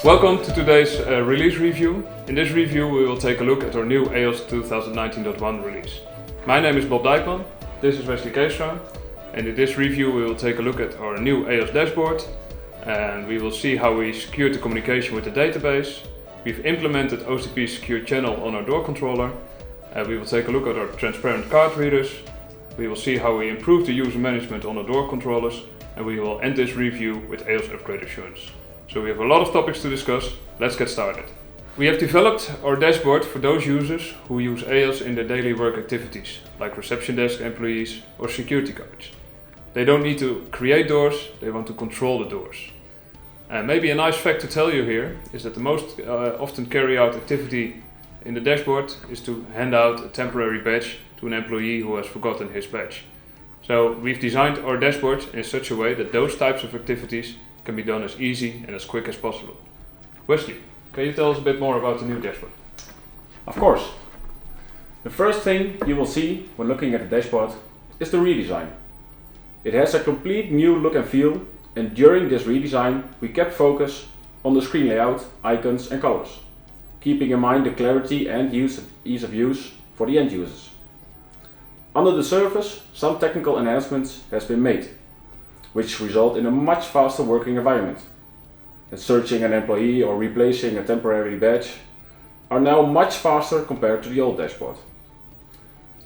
Welcome to today's release review. In this review we will take a look at our new AEOS 2019.1 release. My name is Bob Dijkman, this is Wesley Keestra, and in this review we will take a look at our new AEOS dashboard and we will see how we secured the communication with the database. We've implemented OSTP secure channel on our door controller. We will take a look at our transparent card readers. We will see how we improve the user management on our door controllers, and we will end this review with AEOS upgrade assurance. So we have a lot of topics to discuss. Let's get started. We have developed our dashboard for those users who use AEOS in their daily work activities, like reception desk employees or security guards. They don't need to create doors, they want to control the doors. Maybe a nice fact to tell you here is that the most often carry out activity in the dashboard is to hand out a temporary badge to an employee who has forgotten his badge. So we've designed our dashboard in such a way that those types of activities can be done as easy and as quick as possible. Wesley, can you tell us a bit more about the new dashboard? Of course. The first thing you will see when looking at the dashboard is the redesign. It has a complete new look and feel, and during this redesign we kept focus on the screen layout, icons and colors, keeping in mind the clarity and ease of use for the end users. Under the surface, some technical enhancements has been made, which result in a much faster working environment. And searching an employee or replacing a temporary badge are now much faster compared to the old dashboard.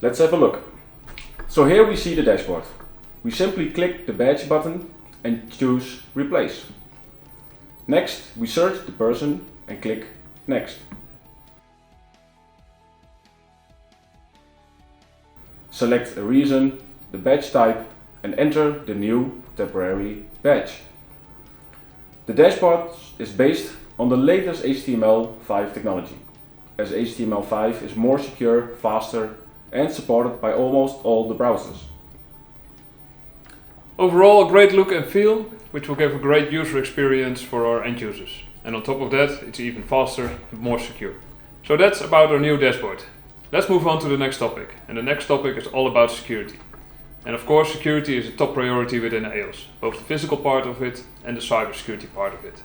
Let's have a look. So here we see the dashboard. We simply click the badge button and choose replace. Next, we search the person and click next. Select a reason, the badge type, and enter the new temporary badge. The dashboard is based on the latest HTML5 technology, as HTML5 is more secure, faster, and supported by almost all the browsers. Overall, a great look and feel, which will give a great user experience for our end users. And on top of that, it's even faster and more secure. So that's about our new dashboard. Let's move on to the next topic. And the next topic is all about security. And of course, security is a top priority within AEOS, both the physical part of it and the cybersecurity part of it.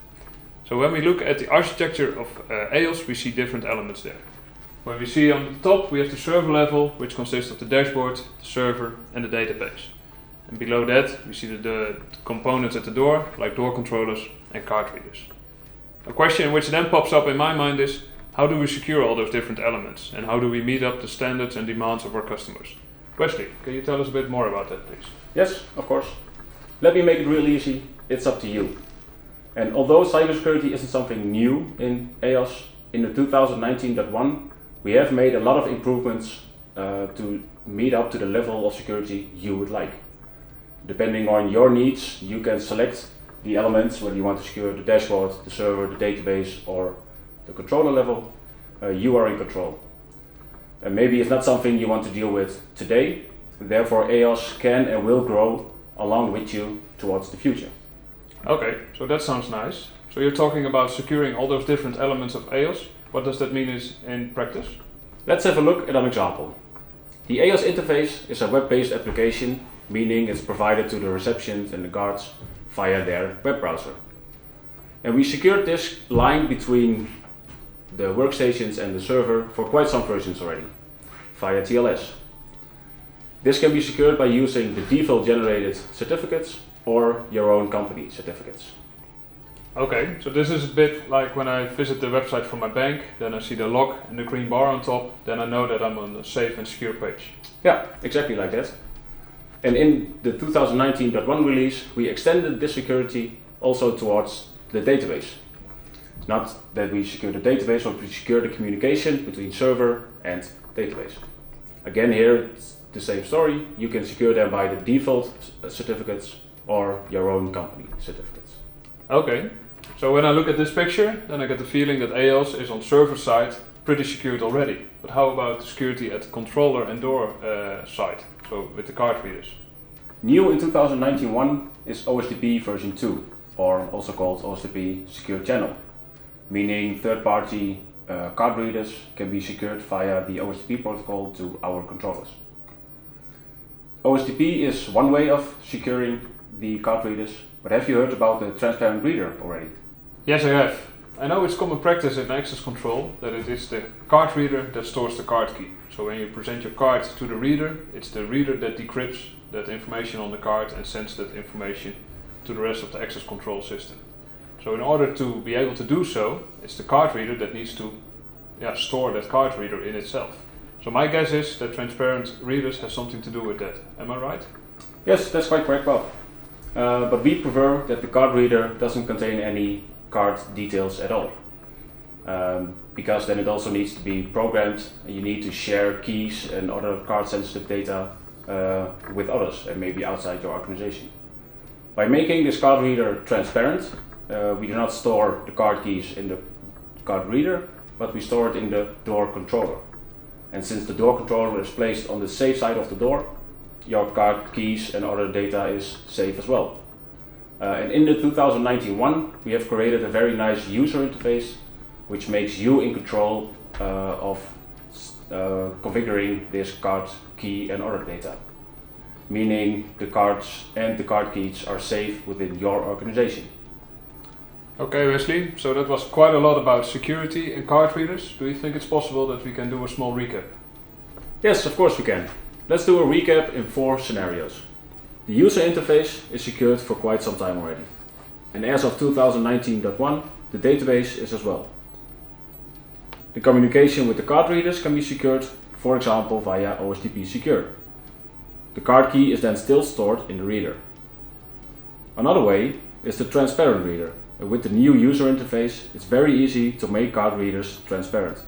So when we look at the architecture of AEOS, we see different elements there. When we see on the top, we have the server level, which consists of the dashboard, the server and the database. And below that, we see the components at the door, like door controllers and card readers. A question which then pops up in my mind is, how do we secure all those different elements? And how do we meet up the standards and demands of our customers? Wesley, can you tell us a bit more about that, please? Yes, of course. Let me make it real easy. It's up to you. And although cybersecurity isn't something new in AEOS, in the 2019.1 we have made a lot of improvements to meet up to the level of security you would like. Depending on your needs, you can select the elements, whether you want to secure the dashboard, the server, the database, or the controller level. You are in control. And maybe it's not something you want to deal with today, therefore AEOS can and will grow along with you towards the future. Okay, so that sounds nice. So you're talking about securing all those different elements of AEOS. What does that mean in practice? Let's have a look at an example. The AEOS interface is a web-based application, meaning it's provided to the receptions and the guards via their web browser. And we secured this line between the workstations and the server for quite some versions already, via TLS. This can be secured by using the default generated certificates or your own company certificates. Okay, so this is a bit like when I visit the website from my bank, then I see the log and the green bar on top, then I know that I'm on a safe and secure page. Yeah, exactly like that. And in the 2019.1 release, we extended this security also towards the database. It's not that we secure the database, but we secure the communication between server and database. Again, here it's the same story. You can secure them by the default certificates or your own company certificates. Okay, so when I look at this picture, then I get the feeling that AEOS is on server side pretty secured already. But how about the security at the controller and door side, so with the card readers? New in 2019.1 is OSTP version 2, or also called OSTP secure channel, meaning third-party card readers can be secured via the OSTP protocol to our controllers. OSTP is one way of securing the card readers, but have you heard about the transparent reader already? Yes, I have. I know it's common practice in access control that it is the card reader that stores the card key. So when you present your card to the reader, it's the reader that decrypts that information on the card and sends that information to the rest of the access control system. So in order to be able to do so, it's the card reader that needs to store that card reader in itself. So my guess is that transparent readers have something to do with that. Am I right? Yes, that's quite correct, Bob. But we prefer that the card reader doesn't contain any card details at all. Because then it also needs to be programmed, and you need to share keys and other card sensitive data with others and maybe outside your organization. By making this card reader transparent, we do not store the card keys in the card reader, but we store it in the door controller. And since the door controller is placed on the safe side of the door, your card keys and other data is safe as well. And in the 2019 one, we have created a very nice user interface which makes you in control of configuring this card key and other data. Meaning the cards and the card keys are safe within your organization. Okay, Wesley, so that was quite a lot about security and card readers. Do you think it's possible that we can do a small recap? Yes, of course we can. Let's do a recap in 4 scenarios. The user interface is secured for quite some time already. And as of 2019.1, the database is as well. The communication with the card readers can be secured, for example, via OSTP Secure. The card key is then still stored in the reader. Another way is the transparent reader. With the new user interface, it's very easy to make card readers transparent.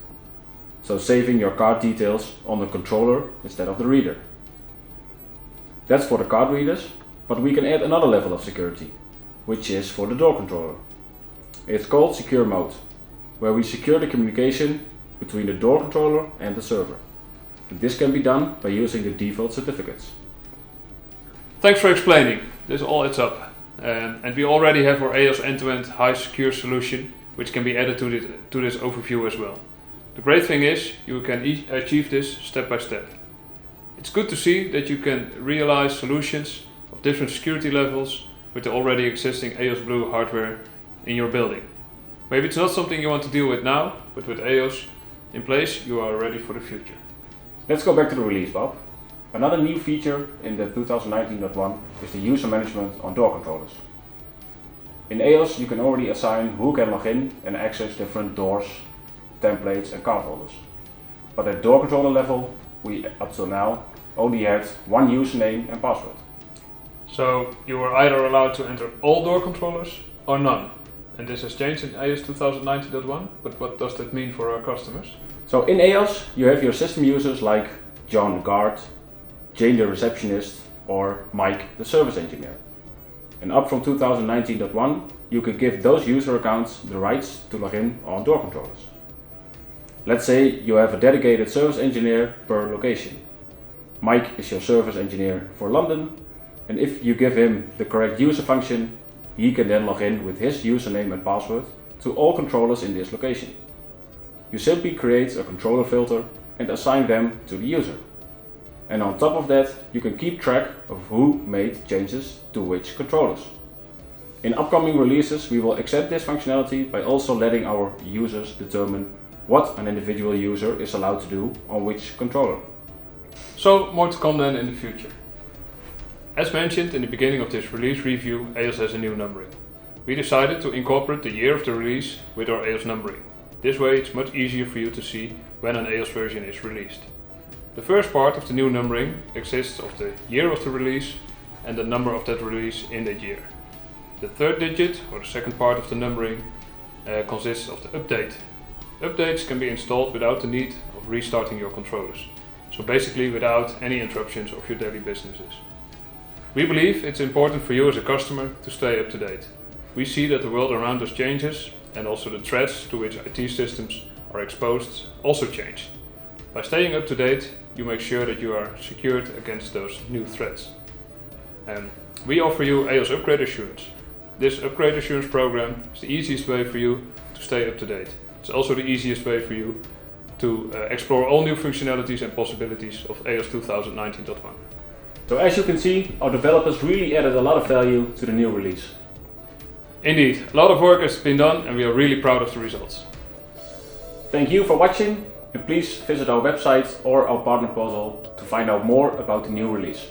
So saving your card details on the controller instead of the reader. That's for the card readers, but we can add another level of security, which is for the door controller. It's called Secure Mode, where we secure the communication between the door controller and the server. And this can be done by using the default certificates. Thanks for explaining. This all adds up. And we already have our AEOS end-to-end high secure solution, which can be added to this overview as well. The great thing is you can achieve this step by step. It's good to see that you can realize solutions of different security levels with the already existing AEOS Blue hardware in your building. Maybe it's not something you want to deal with now, but with AEOS in place, you are ready for the future. Let's go back to the release, Bob. Another new feature in the 2019.1 is the user management on door controllers. In AEOS you can already assign who can log in and access different doors, templates and card holders. But at door controller level, we up till now only had one username and password. So you are either allowed to enter all door controllers or none. And this has changed in AEOS 2019.1, but what does that mean for our customers? So in AEOS you have your system users like John the guard, Jane the receptionist or Mike the service engineer. And up from 2019.1 you can give those user accounts the rights to log in on door controllers. Let's say you have a dedicated service engineer per location. Mike is your service engineer for London, and if you give him the correct user function, he can then log in with his username and password to all controllers in this location. You simply create a controller filter and assign them to the user. And on top of that, you can keep track of who made changes to which controllers. In upcoming releases, we will extend this functionality by also letting our users determine what an individual user is allowed to do on which controller. So more to come then in the future. As mentioned in the beginning of this release review, AEOS has a new numbering. We decided to incorporate the year of the release with our AEOS numbering. This way it's much easier for you to see when an AEOS version is released. The first part of the new numbering exists of the year of the release and the number of that release in that year. The third digit, or the second part of the numbering, consists of the update. Updates can be installed without the need of restarting your controllers, so basically without any interruptions of your daily businesses. We believe it's important for you as a customer to stay up to date. We see that the world around us changes and also the threats to which IT systems are exposed also change. By staying up to date, you make sure that you are secured against those new threats. And we offer you AEOS Upgrade Assurance. This Upgrade Assurance program is the easiest way for you to stay up to date. It's also the easiest way for you to explore all new functionalities and possibilities of AEOS 2019.1. So as you can see, our developers really added a lot of value to the new release. Indeed, a lot of work has been done and we are really proud of the results. Thank you for watching, and please visit our website or our partner portal to find out more about the new release.